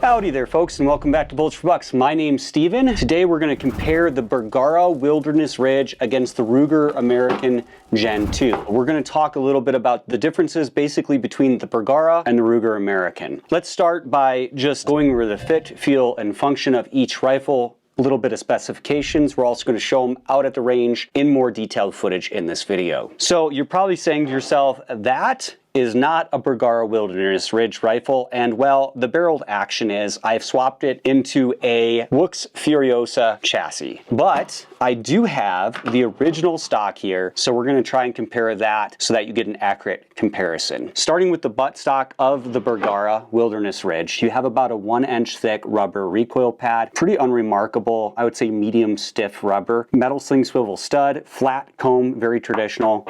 Howdy there folks, and welcome back to Bullets for Bucks. My name's Steven. Today we're going to compare the Bergara Wilderness Ridge against the Ruger American Gen 2. We're going to talk a little bit about the differences basically between the Bergara and the Ruger American. Let's start by just going over the fit, feel, and function of each rifle. A little bit of specifications. We're also going to show them out at the range in more detailed footage in this video. So you're probably saying to yourself, that is not a Bergara Wilderness Ridge rifle, and well, the barreled action is I've swapped it into a Wux Furiosa chassis. But I do have the original stock here, so we're going to try and compare that so that you get an accurate comparison. Starting with the buttstock of the Bergara Wilderness Ridge, you have about a 1-inch thick rubber recoil pad, pretty unremarkable, I would say medium stiff rubber, metal sling swivel stud, flat comb, very traditional.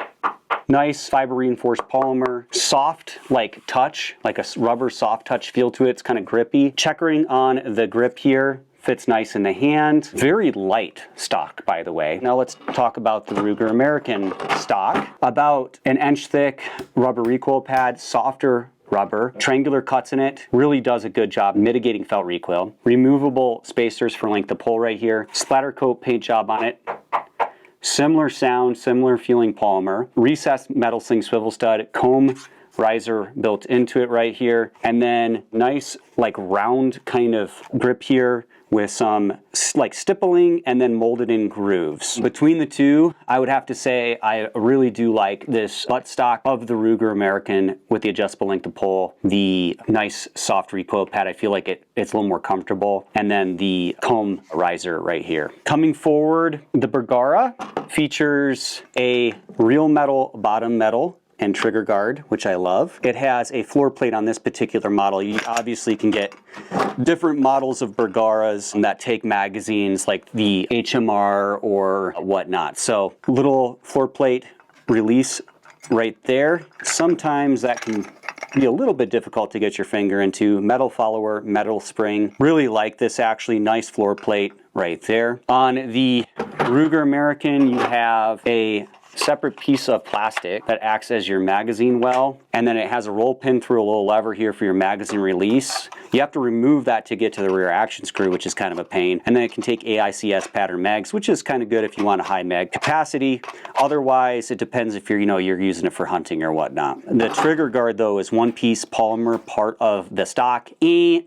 Nice fiber reinforced polymer, soft like touch, like a rubber soft touch feel to it. It's kind of grippy. Checkering on the grip here, fits nice in the hand. Very light stock, by the way. Now let's talk about the Ruger American stock. About 1 inch thick rubber recoil pad, softer rubber, triangular cuts in it, really does a good job mitigating felt recoil. Removable spacers for length of pull right here. Splatter coat paint job on it. Similar sound, similar feeling polymer, recessed metal sling swivel stud, comb riser built into it right here, and then nice like round kind of grip here with some like stippling and then molded in grooves. Between the two, I would have to say I really do like this buttstock of the Ruger American with the adjustable length of pull, the nice soft recoil pad. I feel like it's a little more comfortable, and then the comb riser right here. Coming forward, the Bergara features a real metal bottom metal and trigger guard, which I love. It has a floor plate on this particular model. You obviously can get different models of Bergaras that take magazines like the HMR or whatnot. So little floor plate release right there. Sometimes that can be a little bit difficult to get your finger into. Metal follower, metal spring. Really like this actually. Nice floor plate right there. On the Ruger American, you have a separate piece of plastic that acts as your magazine well, and then it has a roll pin through a little lever here for your magazine release. You have to remove that to get to the rear action screw, which is kind of a pain. And then it can take AICS pattern mags, which is kind of good if you want a high mag capacity. Otherwise, it depends if you're using it for hunting or whatnot. The trigger guard though is one piece polymer part of the stock.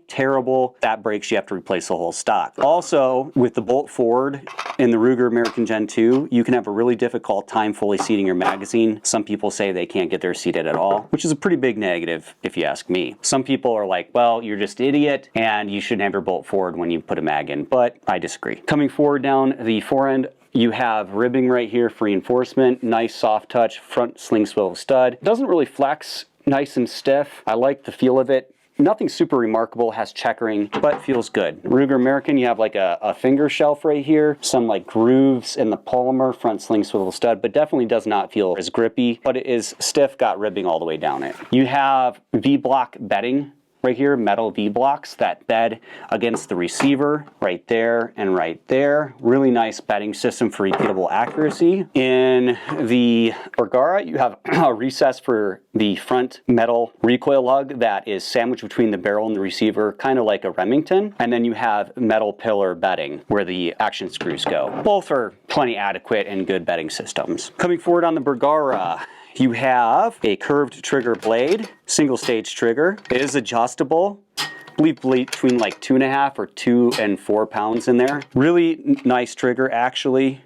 Terrible. That breaks, you have to replace the whole stock. Also, with the bolt forward in the Ruger American Gen 2, you can have a really difficult time fully seating your magazine. Some people say they can't get theirs seated at all, which is a pretty big negative if you ask me. Some people are like, well, you're just an idiot and you shouldn't have your bolt forward when you put a mag in, but I disagree. Coming forward down the forend, you have ribbing right here for reinforcement, nice soft touch front sling swivel stud. Doesn't really flex, nice and stiff. I like the feel of it. Nothing super remarkable, has checkering, but feels good. Ruger American, you have like a finger shelf right here, some like grooves in the polymer front sling swivel stud, but definitely does not feel as grippy, but it is stiff, got ribbing all the way down it. You have V-block bedding right here, metal V-blocks that bed against the receiver right there and right there. Really nice bedding system for repeatable accuracy. In the Bergara, you have a recess for the front metal recoil lug that is sandwiched between the barrel and the receiver, kind of like a Remington. And then you have metal pillar bedding where the action screws go. Both are plenty adequate and good bedding systems. Coming forward on the Bergara, you have a curved trigger blade, single stage trigger. It is adjustable. I believe between like 2.5 or 2 and 4 pounds in there. Really nice trigger actually.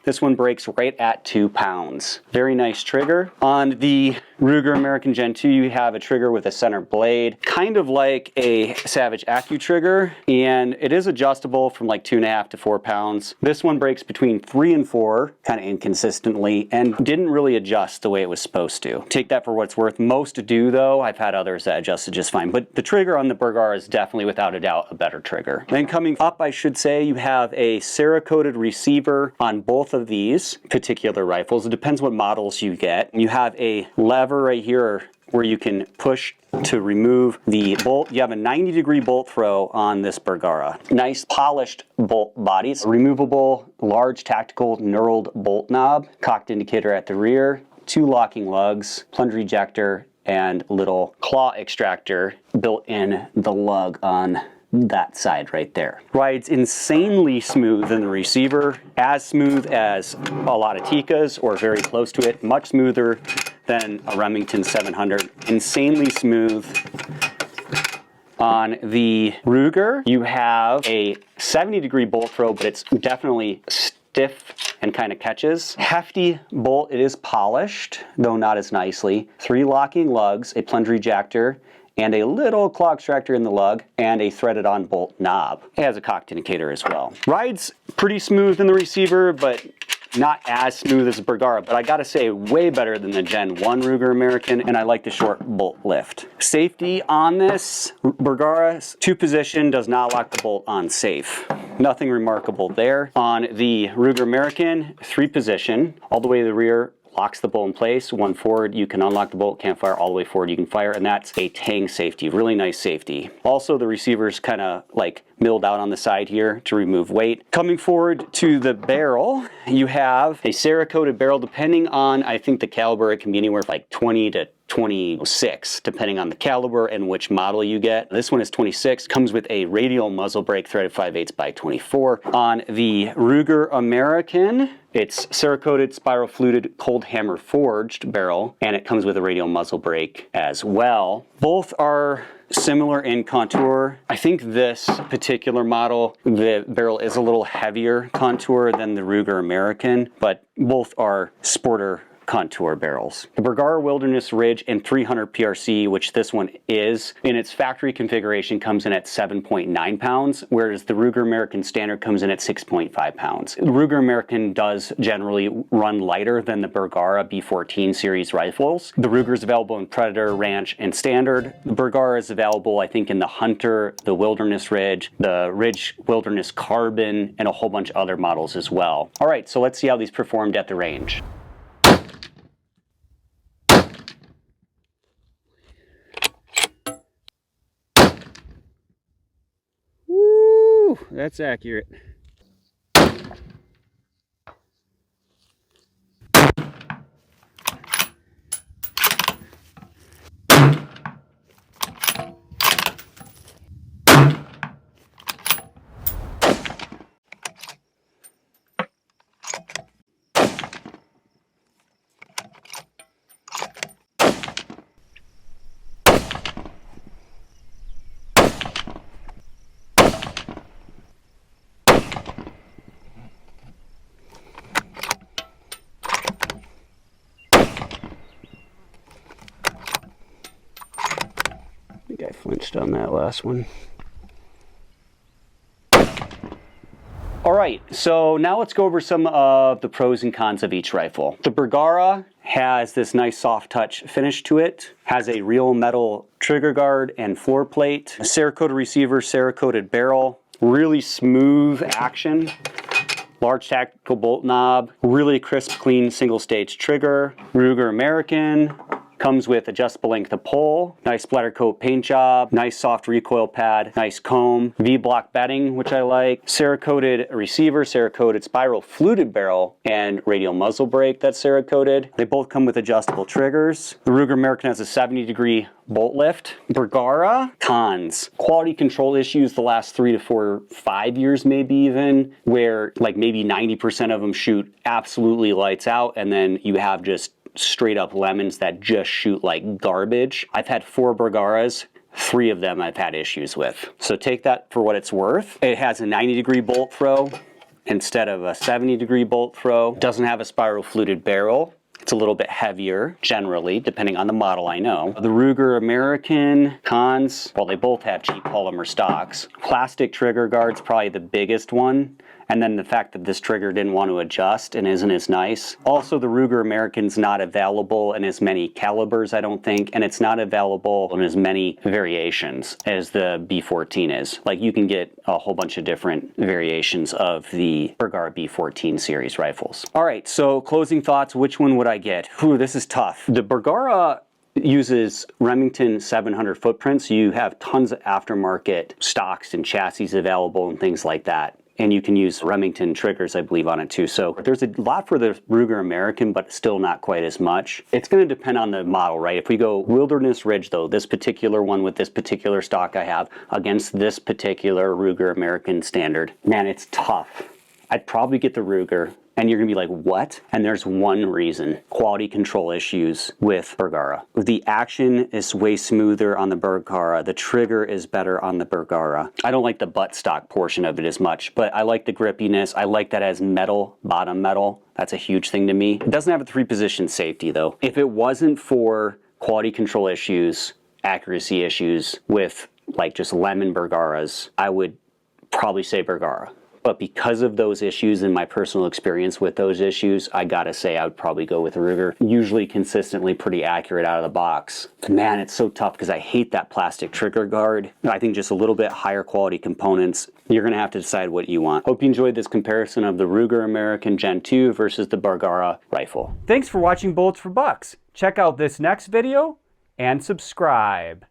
This one breaks right at 2 pounds. Very nice trigger. On the Ruger American Gen 2, you have a trigger with a center blade, kind of like a Savage Accu trigger, and it is adjustable from like 2.5 to 4 pounds. This one breaks between 3 and 4, kind of inconsistently, and didn't really adjust the way it was supposed to. Take that for what it's worth. Most do though. I've had others that adjusted just fine, but the trigger on the Bergara is definitely without a doubt a better trigger. Then coming up, I should say, you have a Cerakoted receiver on both of these particular rifles. It depends what models you get. You have a lever right here where you can push to remove the bolt. You have a 90-degree bolt throw on this Bergara. Nice polished bolt bodies, removable large tactical knurled bolt knob, cocked indicator at the rear, 2 locking lugs, plunger ejector, and little claw extractor built in the lug on that side right there. Rides insanely smooth in the receiver, as smooth as a lot of Tikkas or very close to it, much smoother than a Remington 700. Insanely smooth. On the Ruger, you have a 70-degree bolt throw, but it's definitely stiff and kind of catches. Hefty bolt, it is polished, though not as nicely. 3 locking lugs, a plunger ejector, and a little claw extractor in the lug, and a threaded on bolt knob. It has a cocked indicator as well. Rides pretty smooth in the receiver, but not as smooth as the Bergara, but I gotta say, way better than the Gen 1 Ruger American, and I like the short bolt lift. Safety on this Bergara, 2-position, does not lock the bolt on safe. Nothing remarkable there. On the Ruger American, 3-position, all the way to the rear, locks the bolt in place. 1 forward, you can unlock the bolt, can't fire. All the way forward, you can fire, and that's a tang safety. Really nice safety. Also, the receiver's kind of like milled out on the side here to remove weight. Coming forward to the barrel, you have a Cerakoted barrel. Depending on, I think the caliber, it can be anywhere from like 20 to 26, depending on the caliber and which model you get. This one is 26, comes with a radial muzzle brake threaded 5/8 by 24. On the Ruger American, it's Cerakoted, spiral fluted, cold hammer forged barrel, and it comes with a radial muzzle brake as well. Both are similar in contour. I think this particular model, the barrel is a little heavier contour than the Ruger American, but both are sporter contour barrels. The Bergara Wilderness Ridge in 300 PRC, which this one is, in its factory configuration comes in at 7.9 pounds, whereas the Ruger American Standard comes in at 6.5 pounds. The Ruger American does generally run lighter than the Bergara B14 series rifles. The Ruger is available in Predator, Ranch, and Standard. The Bergara is available, I think, in the Hunter, the Wilderness Ridge, the Ridge Wilderness Carbon, and a whole bunch of other models as well. All right, so let's see how these performed at the range. That's accurate. I flinched on that last one. All right, so now let's go over some of the pros and cons of each rifle. The Bergara has this nice soft touch finish to it, has a real metal trigger guard and floor plate, a Cerakoted receiver, Cerakoted barrel, really smooth action, large tactical bolt knob, really crisp, clean single stage trigger. Ruger American comes with adjustable length of pole, nice splatter coat paint job, nice soft recoil pad, nice comb, V-block bedding, which I like, Cerakoted receiver, Cerakoted spiral fluted barrel, and radial muzzle brake that's Cerakoted. They both come with adjustable triggers. The Ruger American has a 70-degree bolt lift. Bergara, cons. Quality control issues the last 3 to 4, 5 years maybe even, where like maybe 90% of them shoot absolutely lights out, and then you have just straight up lemons that just shoot like garbage. I've had 4 Bergaras, 3 of them I've had issues with. So take that for what it's worth. It has a 90-degree bolt throw instead of a 70-degree bolt throw. Doesn't have a spiral fluted barrel. It's a little bit heavier, generally, depending on the model, I know. The Ruger American, cons, well, they both have cheap polymer stocks. Plastic trigger guard's probably the biggest one. And then the fact that this trigger didn't want to adjust and isn't as nice. Also, the Ruger American's not available in as many calibers, I don't think, and it's not available in as many variations as the B14 is. Like, you can get a whole bunch of different variations of the Bergara B14 series rifles. All right, so closing thoughts, which one would I get? Whew, this is tough. The Bergara uses Remington 700 footprints. So you have tons of aftermarket stocks and chassis available and things like that. and you can use Remington triggers, I believe, on it too. So there's a lot for the Ruger American, but still not quite as much. It's going to depend on the model, right? If we go Wilderness Ridge though, this particular one with this particular stock I have against this particular Ruger American standard, man, it's tough. I'd probably get the Ruger. And you're gonna be like, what? And there's one reason: quality control issues with Bergara. The action is way smoother on the Bergara. The trigger is better on the Bergara. I don't like the buttstock portion of it as much, but I like the grippiness. I like that it has metal, bottom metal. That's a huge thing to me. It doesn't have a 3-position safety though. If it wasn't for quality control issues, accuracy issues with like just lemon Bergaras, I would probably say Bergara. But because of those issues and my personal experience with those issues, I gotta say I would probably go with Ruger. Usually consistently pretty accurate out of the box. Man, it's so tough because I hate that plastic trigger guard. I think just a little bit higher quality components. You're gonna have to decide what you want. Hope you enjoyed this comparison of the Ruger American Gen 2 versus the Bergara rifle. Thanks for watching Bullets for Bucks. Check out this next video and subscribe.